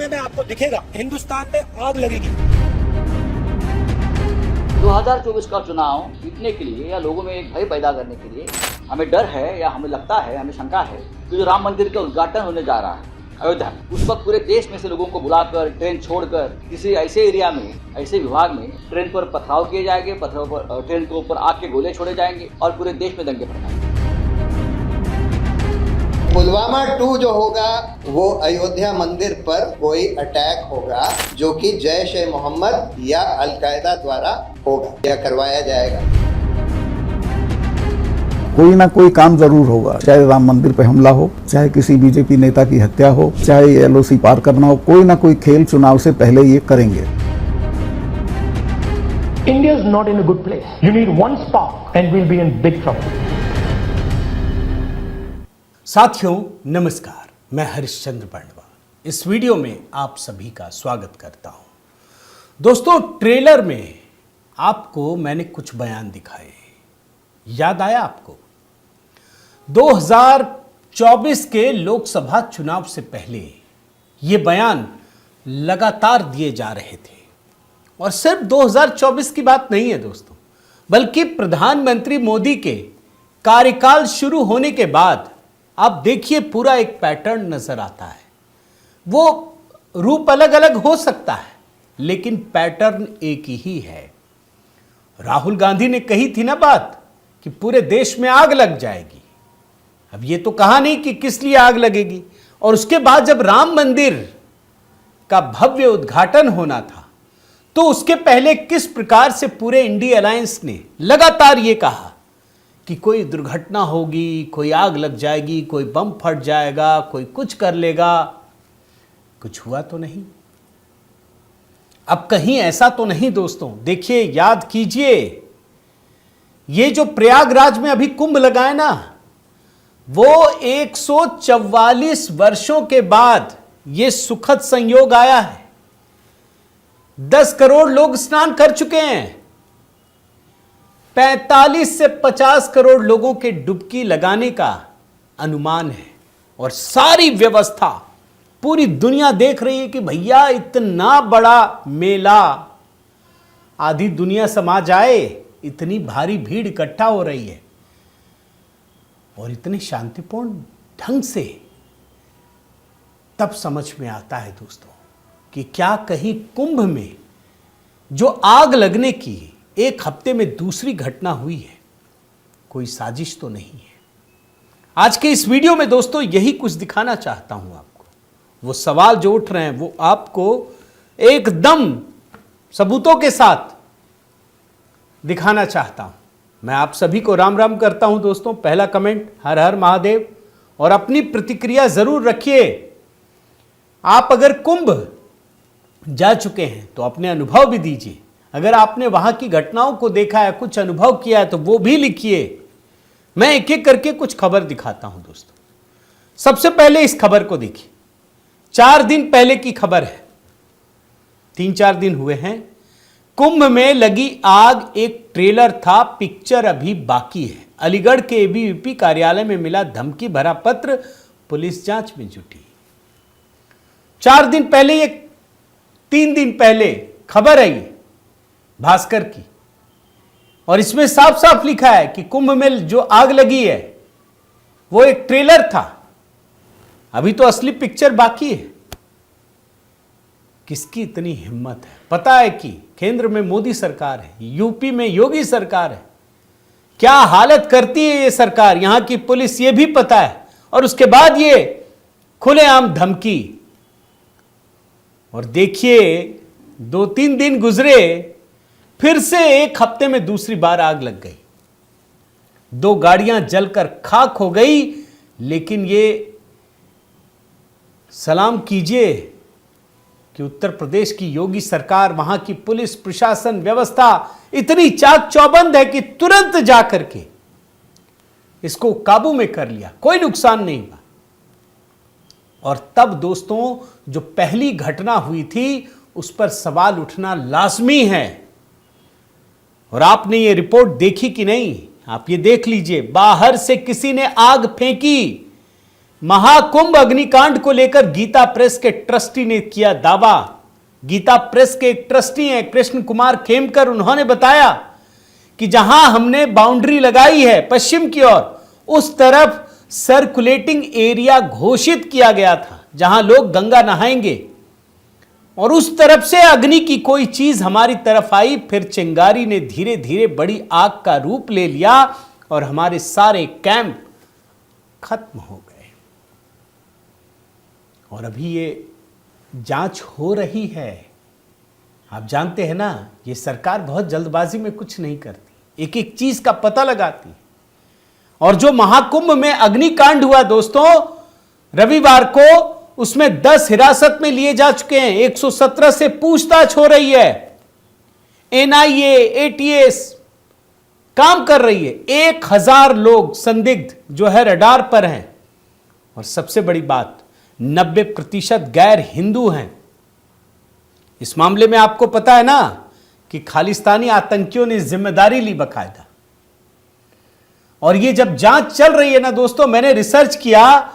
समय में आपको दिखेगा हिंदुस्तान में आग लगेगी। 2024 का चुनाव जीतने के लिए या लोगों में एक भय पैदा करने के लिए हमें डर है या हमें लगता है, हमें शंका है कि जो राम मंदिर का उद्घाटन होने जा रहा है अयोध्या, उस वक्त पूरे देश में से लोगों को बुलाकर ट्रेन छोड़कर किसी ऐसे एरिया में, ऐसे विभाग में ट्रेन पर पथराव किए जाएंगे, पत्थरों पर, ट्रेन के ऊपर आग के गोले छोड़े जाएंगे और पूरे देश में दंगे भड़काएंगे। पुलवामा 2 जो होगा वो अयोध्या मंदिर पर कोई अटैक होगा जो कि जैश ए मोहम्मद या अल-कायदा द्वारा होगा या करवाया जाएगा। कोई ना कोई काम जरूर होगा, चाहे राम मंदिर पे हमला हो, चाहे किसी बीजेपी नेता की हत्या हो, चाहे एलओसी पार करना हो, कोई ना कोई खेल चुनाव से पहले ये करेंगे। India is not in a good place. You need one spark and we'll be in big trouble. साथियों नमस्कार, मैं हरिश्चंद्र पांडवा इस वीडियो में आप सभी का स्वागत करता हूं। दोस्तों, ट्रेलर में आपको मैंने कुछ बयान दिखाए, याद आया आपको? 2024 के लोकसभा चुनाव से पहले ये बयान लगातार दिए जा रहे थे। और सिर्फ 2024 की बात नहीं है दोस्तों, बल्कि प्रधानमंत्री मोदी के कार्यकाल शुरू होने के बाद आप देखिए पूरा एक पैटर्न नजर आता है। वो रूप अलग अलग हो सकता है, लेकिन पैटर्न एक ही है। राहुल गांधी ने कही थी ना बात कि पूरे देश में आग लग जाएगी। अब ये तो कहा नहीं कि किस लिए आग लगेगी। और उसके बाद जब राम मंदिर का भव्य उद्घाटन होना था, तो उसके पहले किस प्रकार से पूरे इंडिया अलायंस ने लगातार ये कहा कि कोई दुर्घटना होगी, कोई आग लग जाएगी, कोई बम फट जाएगा, कोई कुछ कर लेगा। कुछ हुआ तो नहीं। अब कहीं ऐसा तो नहीं दोस्तों। देखिए, याद कीजिए, ये जो प्रयागराज में अभी कुंभ लगा है ना, वो 144 वर्षों के बाद ये सुखद संयोग आया है। 10 करोड़ लोग स्नान कर चुके हैं। 45 से 50 करोड़ लोगों के डुबकी लगाने का अनुमान है। और सारी व्यवस्था पूरी दुनिया देख रही है कि भैया इतना बड़ा मेला, आधी दुनिया समा जाए, इतनी भारी भीड़ इकट्ठा हो रही है और इतने शांतिपूर्ण ढंग से। तब समझ में आता है दोस्तों कि क्या कहीं कुंभ में जो आग लगने की एक हफ्ते में दूसरी घटना हुई है, कोई साजिश तो नहीं है। आज के इस वीडियो में दोस्तों यही कुछ दिखाना चाहता हूं आपको। वो सवाल जो उठ रहे हैं वो आपको एकदम सबूतों के साथ दिखाना चाहता हूं। मैं आप सभी को राम राम करता हूं दोस्तों। पहला कमेंट हर हर महादेव, और अपनी प्रतिक्रिया जरूर रखिए। आप अगर कुंभ जा चुके हैं तो अपने अनुभव भी दीजिए। अगर आपने वहां की घटनाओं को देखा है, कुछ अनुभव किया है, तो वो भी लिखिए। मैं एक एक करके कुछ खबर दिखाता हूं दोस्तों। सबसे पहले इस खबर को देखिए। 4 दिन पहले की खबर है, 3-4 दिन हुए हैं। कुंभ में लगी आग एक ट्रेलर था, पिक्चर अभी बाकी है। अलीगढ़ के एबीवीपी कार्यालय में मिला धमकी भरा पत्र, पुलिस जांच में जुटी। 4 दिन पहले, ये 3 दिन पहले खबर आई भास्कर की, और इसमें साफ साफ लिखा है कि कुंभ में जो आग लगी है वो एक ट्रेलर था, अभी तो असली पिक्चर बाकी है। किसकी इतनी हिम्मत है? पता है कि केंद्र में मोदी सरकार है, यूपी में योगी सरकार है। क्या हालत करती है ये सरकार, यहां की पुलिस, ये भी पता है। और उसके बाद ये खुलेआम धमकी। और देखिए 2-3 दिन गुजरे, फिर से एक हफ्ते में दूसरी बार आग लग गई। 2 गाड़ियां जलकर खाक हो गई। लेकिन ये सलाम कीजिए कि उत्तर प्रदेश की योगी सरकार, वहां की पुलिस प्रशासन व्यवस्था इतनी चाक चौबंद है कि तुरंत जाकर के इसको काबू में कर लिया, कोई नुकसान नहीं हुआ। और तब दोस्तों जो पहली घटना हुई थी उस पर सवाल उठना लाजमी है। और आपने ये रिपोर्ट देखी कि नहीं? आप ये देख लीजिए। बाहर से किसी ने आग फेंकी, महाकुंभ अग्निकांड को लेकर गीता प्रेस के ट्रस्टी ने किया दावा। गीता प्रेस के एक ट्रस्टी हैं कृष्ण कुमार खेमकर, उन्होंने बताया कि जहां हमने बाउंड्री लगाई है पश्चिम की ओर, उस तरफ सर्कुलेटिंग एरिया घोषित किया गया था जहां लोग गंगा नहाएंगे, और उस तरफ से अग्नि की कोई चीज हमारी तरफ आई। फिर चिंगारी ने धीरे धीरे बड़ी आग का रूप ले लिया और हमारे सारे कैंप खत्म हो गए। और अभी ये जांच हो रही है। आप जानते हैं ना, ये सरकार बहुत जल्दबाजी में कुछ नहीं करती, एक एक चीज का पता लगाती। और जो महाकुंभ में अग्निकांड हुआ दोस्तों, रविवार को उसमें 10 हिरासत में लिए जा चुके हैं, 117 से पूछताछ हो रही है। एनआईए, एटीएस काम कर रही है। 1000 लोग संदिग्ध जो है रडार पर हैं। और सबसे बड़ी बात, 90% गैर हिंदू हैं। इस मामले में आपको पता है ना कि खालिस्तानी आतंकियों ने जिम्मेदारी ली बकायदा। और ये जब जांच चल रही है ना दोस्तों, मैंने रिसर्च किया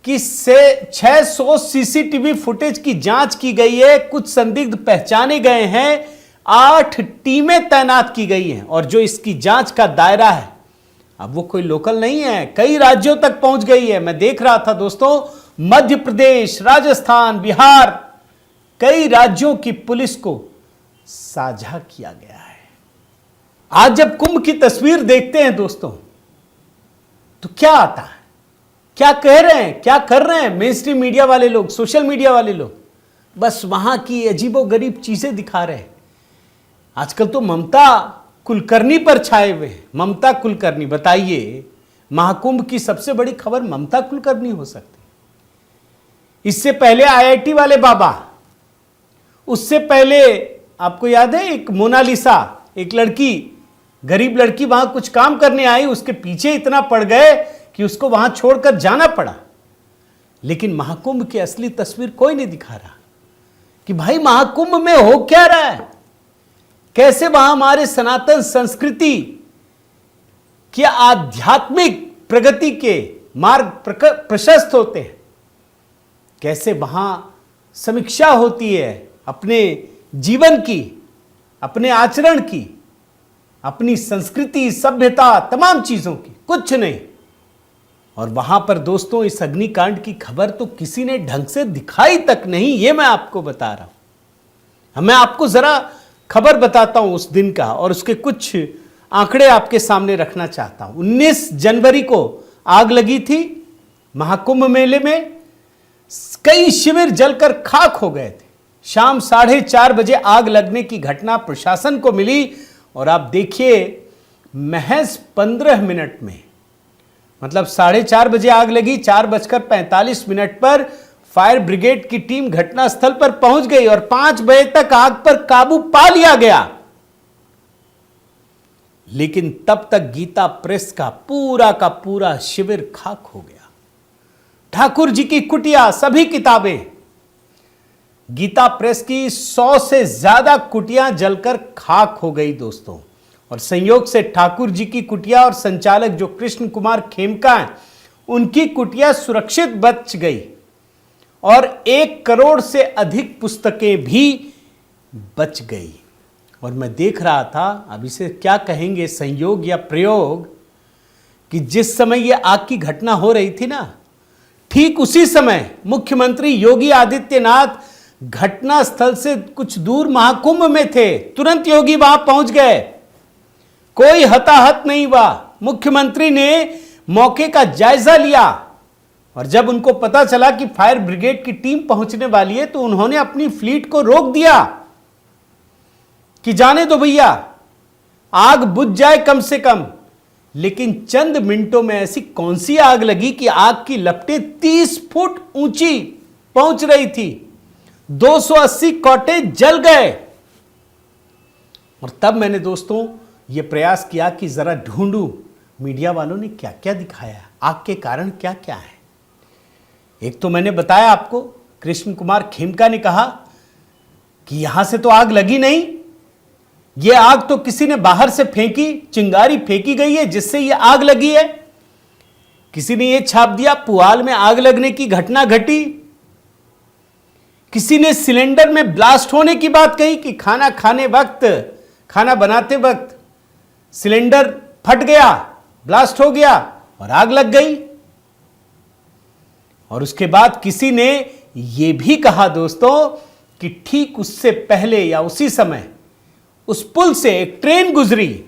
कि 600 सीसीटीवी फुटेज की जांच की गई है, कुछ संदिग्ध पहचाने गए हैं, 8 टीमें तैनात की गई हैं। और जो इसकी जांच का दायरा है, अब वो कोई लोकल नहीं है, कई राज्यों तक पहुंच गई है। मैं देख रहा था दोस्तों, मध्य प्रदेश, राजस्थान, बिहार, कई राज्यों की पुलिस को साझा किया गया है। आज जब कुंभ की तस्वीर देखते हैं दोस्तों, तो क्या आता है, क्या कह रहे हैं, क्या कर रहे हैं मेन स्ट्रीम मीडिया वाले लोग, सोशल मीडिया वाले लोग? बस वहां की अजीबोगरीब चीजें दिखा रहे हैं। आजकल तो ममता कुलकर्णी पर छाए हुए हैं। ममता कुलकर्णी, बताइए, महाकुंभ की सबसे बड़ी खबर ममता कुलकर्णी हो सकती। इससे पहले आईआईटी वाले बाबा, उससे पहले आपको याद है एक मोनालिसा, एक लड़की, गरीब लड़की वहां कुछ काम करने आई, उसके पीछे इतना पड़ गए कि उसको वहां छोड़कर जाना पड़ा। लेकिन महाकुंभ की असली तस्वीर कोई नहीं दिखा रहा कि भाई महाकुंभ में हो क्या रहा है, कैसे वहां हमारे सनातन संस्कृति की आध्यात्मिक प्रगति के मार्ग प्रशस्त होते हैं, कैसे वहां समीक्षा होती है अपने जीवन की, अपने आचरण की, अपनी संस्कृति, सभ्यता, तमाम चीजों की। कुछ नहीं। और वहां पर दोस्तों इस अग्निकांड की खबर तो किसी ने ढंग से दिखाई तक नहीं, ये मैं आपको बता रहा हूं। मैं आपको जरा खबर बताता हूं उस दिन का, और उसके कुछ आंकड़े आपके सामने रखना चाहता हूं। 19 जनवरी को आग लगी थी महाकुंभ मेले में, कई शिविर जलकर खाक हो गए थे। शाम 4:30 बजे आग लगने की घटना प्रशासन को मिली, और आप देखिए महज 15 मिनट में, मतलब 4:30 बजे आग लगी, 4:45 पर फायर ब्रिगेड की टीम घटनास्थल पर पहुंच गई और 5 बजे तक आग पर काबू पा लिया गया। लेकिन तब तक गीता प्रेस का पूरा शिविर खाक हो गया। ठाकुर जी की कुटिया, सभी किताबें, गीता प्रेस की 100 से ज्यादा कुटियां जलकर खाक हो गई दोस्तों। और संयोग से ठाकुर जी की कुटिया और संचालक जो कृष्ण कुमार खेमका हैं, उनकी कुटिया सुरक्षित बच गई, और 1 करोड़ से अधिक पुस्तकें भी बच गई। और मैं देख रहा था, अब इसे क्या कहेंगे, संयोग या प्रयोग, कि जिस समय यह आग की घटना हो रही थी ना, ठीक उसी समय मुख्यमंत्री योगी आदित्यनाथ घटनास्थल से कुछ दूर महाकुंभ में थे। तुरंत योगी वहां पहुंच गए, कोई हताहत नहीं हुआ। मुख्यमंत्री ने मौके का जायजा लिया, और जब उनको पता चला कि फायर ब्रिगेड की टीम पहुंचने वाली है, तो उन्होंने अपनी फ्लीट को रोक दिया कि जाने दो भैया, आग बुझ जाए कम से कम। लेकिन चंद मिनटों में ऐसी कौन सी आग लगी कि आग की लपटें 30 फुट ऊंची पहुंच रही थी, 280 कॉटेज जल गए। और तब मैंने दोस्तों ये प्रयास किया कि जरा ढूंढूं मीडिया वालों ने क्या क्या दिखाया, आग के कारण क्या क्या है। एक तो मैंने बताया आपको, कृष्ण कुमार खेमका ने कहा कि यहां से तो आग लगी नहीं, ये आग तो किसी ने बाहर से फेंकी, चिंगारी फेंकी गई है जिससे ये आग लगी है। किसी ने यह छाप दिया पुआल में आग लगने की घटना घटी, किसी ने सिलेंडर में ब्लास्ट होने की बात कही कि खाना खाने वक्त, खाना बनाते वक्त सिलेंडर फट गया, ब्लास्ट हो गया और आग लग गई। और उसके बाद किसी ने यह भी कहा दोस्तों कि ठीक उससे पहले या उसी समय उस पुल से एक ट्रेन गुजरी।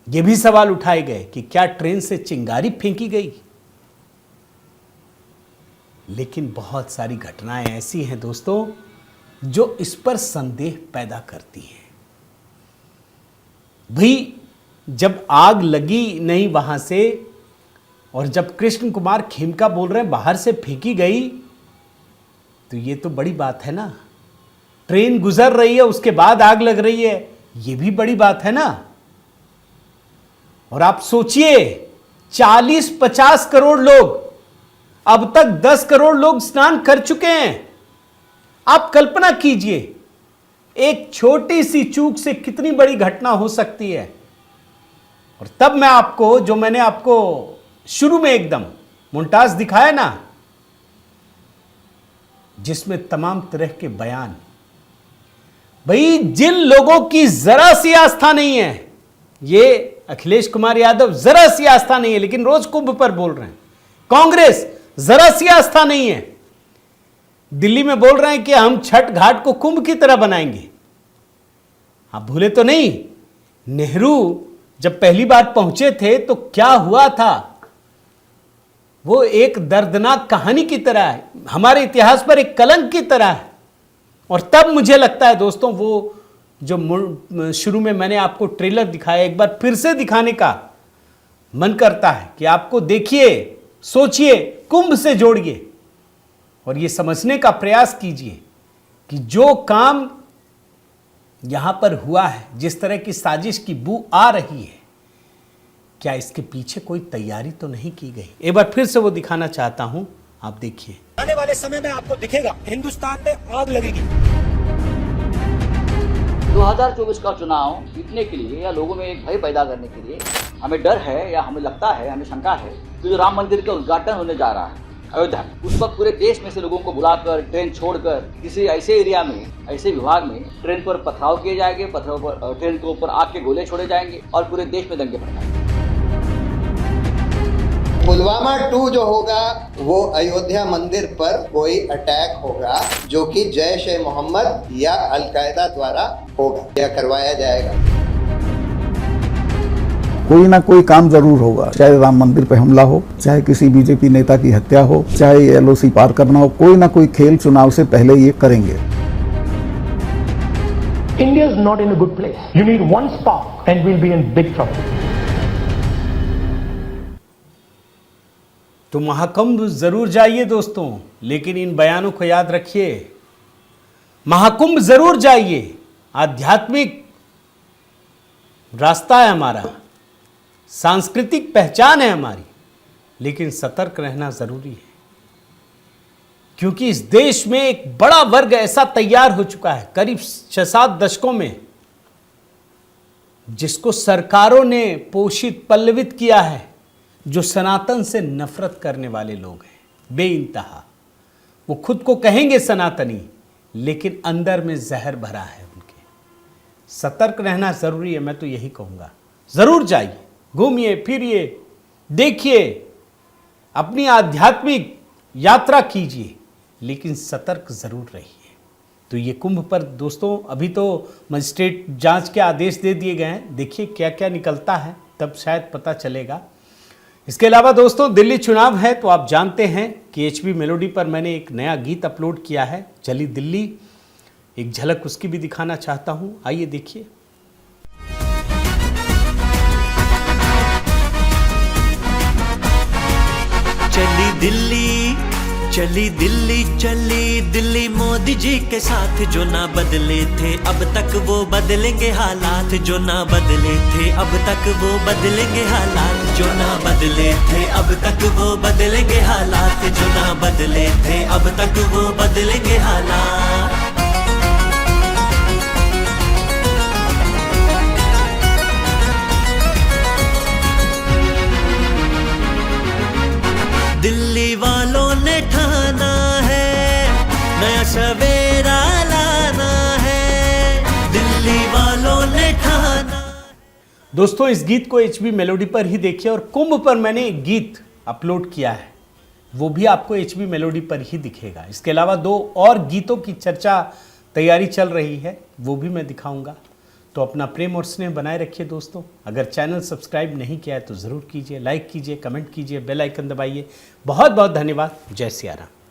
यह भी सवाल उठाए गए कि क्या ट्रेन से चिंगारी फेंकी गई। लेकिन बहुत सारी घटनाएं ऐसी हैं दोस्तों जो इस पर संदेह पैदा करती हैं। भाई जब आग लगी नहीं वहां से, और जब कृष्ण कुमार खेमका बोल रहे हैं बाहर से फेंकी गई, तो ये तो बड़ी बात है ना। ट्रेन गुजर रही है उसके बाद आग लग रही है, ये भी बड़ी बात है ना। और आप सोचिए 40-50 करोड़ लोग, अब तक 10 करोड़ लोग स्नान कर चुके हैं। आप कल्पना कीजिए एक छोटी सी चूक से कितनी बड़ी घटना हो सकती है। और तब मैं आपको, जो मैंने आपको शुरू में एकदम मोन्टाज दिखाया ना, जिसमें तमाम तरह के बयान, भाई जिन लोगों की जरा सी आस्था नहीं है, ये अखिलेश कुमार यादव जरा सी आस्था नहीं है लेकिन रोज कुंभ पर बोल रहे हैं, कांग्रेस जरा सी आस्था नहीं है, दिल्ली में बोल रहे हैं कि हम छठ घाट को कुंभ की तरह बनाएंगे। आप भूले तो नहीं, नेहरू जब पहली बार पहुंचे थे तो क्या हुआ था, वो एक दर्दनाक कहानी की तरह है, हमारे इतिहास पर एक कलंक की तरह है। और तब मुझे लगता है दोस्तों, वो जो शुरू में मैंने आपको ट्रेलर दिखाया, एक बार फिर से दिखाने का मन करता है कि आपको देखिए, सोचिए, कुंभ से जोड़िए और ये समझने का प्रयास कीजिए कि जो काम यहां पर हुआ है, जिस तरह की साजिश की बू आ रही है, क्या इसके पीछे कोई तैयारी तो नहीं की गई। एक बार फिर से वो दिखाना चाहता हूं, आप देखिए। आने वाले समय में आपको दिखेगा हिंदुस्तान में आग लगेगी। 2024 का चुनाव जीतने के लिए या लोगों में एक भय पैदा करने के लिए हमें डर है या हमें लगता है, हमें शंका है कि जो राम मंदिर का उद्घाटन होने जा रहा है अयोध्या, उस वक्त पूरे देश में से लोगों को बुलाकर ट्रेन छोड़कर किसी ऐसे एरिया में, ऐसे विभाग में ट्रेन पर पथराव किए जाएंगे, पत्थरों पर, ट्रेन के ऊपर आग के गोले छोड़े जाएंगे और पूरे देश में दंगे भड़काएंगे। पुलवामा 2 जो होगा वो अयोध्या मंदिर पर कोई अटैक होगा जो कि जैश ए मोहम्मद या अलकायदा द्वारा होगा या करवाया जाएगा। कोई ना कोई काम जरूर होगा, चाहे राम मंदिर पे हमला हो, चाहे किसी बीजेपी नेता की हत्या हो, चाहे एलओसी पार करना हो, कोई ना कोई खेल चुनाव से पहले ये करेंगे। India is not in a good place. You need one spark and we'll be in big trouble. तो महाकुंभ जरूर जाइए दोस्तों, लेकिन इन बयानों को याद रखिए। महाकुंभ जरूर जाइए, आध्यात्मिक रास्ता है हमारा, सांस्कृतिक पहचान है हमारी, लेकिन सतर्क रहना जरूरी है, क्योंकि इस देश में एक बड़ा वर्ग ऐसा तैयार हो चुका है करीब 6-7 दशकों में, जिसको सरकारों ने पोषित पल्लवित किया है, जो सनातन से नफरत करने वाले लोग हैं बेइंतहा। वो खुद को कहेंगे सनातनी, लेकिन अंदर में जहर भरा है उनके। सतर्क रहना जरूरी है, मैं तो यही कहूंगा। जरूर जाइए, घूमिए फिरिए, देखिए, अपनी आध्यात्मिक यात्रा कीजिए, लेकिन सतर्क जरूर रहिए। तो ये कुंभ पर दोस्तों अभी तो मजिस्ट्रेट जांच के आदेश दे दिए गए हैं, देखिए क्या क्या निकलता है, तब शायद पता चलेगा। इसके अलावा दोस्तों दिल्ली चुनाव है तो आप जानते हैं कि HB मेलोडी पर मैंने एक नया गीत अपलोड किया है, चली दिल्ली, एक झलक उसकी भी दिखाना चाहता हूं, आइए देखिए। चली दिल्ली, चली दिल्ली, चली दिल्ली मोदी जी के साथ, जो ना बदले थे अब तक वो बदलेंगे हालात, जो ना बदले थे अब तक वो बदलेंगे हालात, जो ना बदले थे अब तक वो बदलेंगे हालात, जो ना बदले थे अब तक वो बदलेंगे हालात। सवेरा लाना है, दिल्ली वालों ने ठाना। दोस्तों, इस गीत को एचबी मेलोडी पर ही देखिए और कुंभ पर मैंने एक गीत अपलोड किया है, वो भी आपको एचबी मेलोडी पर ही दिखेगा। इसके अलावा 2 और गीतों की चर्चा तैयारी चल रही है, वो भी मैं दिखाऊंगा। तो अपना प्रेम और स्नेह बनाए रखिए दोस्तों। अगर चैनल सब्सक्राइब नहीं किया है तो ज़रूर कीजिए, लाइक कीजिए, कमेंट कीजिए, बेल आइकन दबाइए। बहुत बहुत धन्यवाद। जय सिया राम।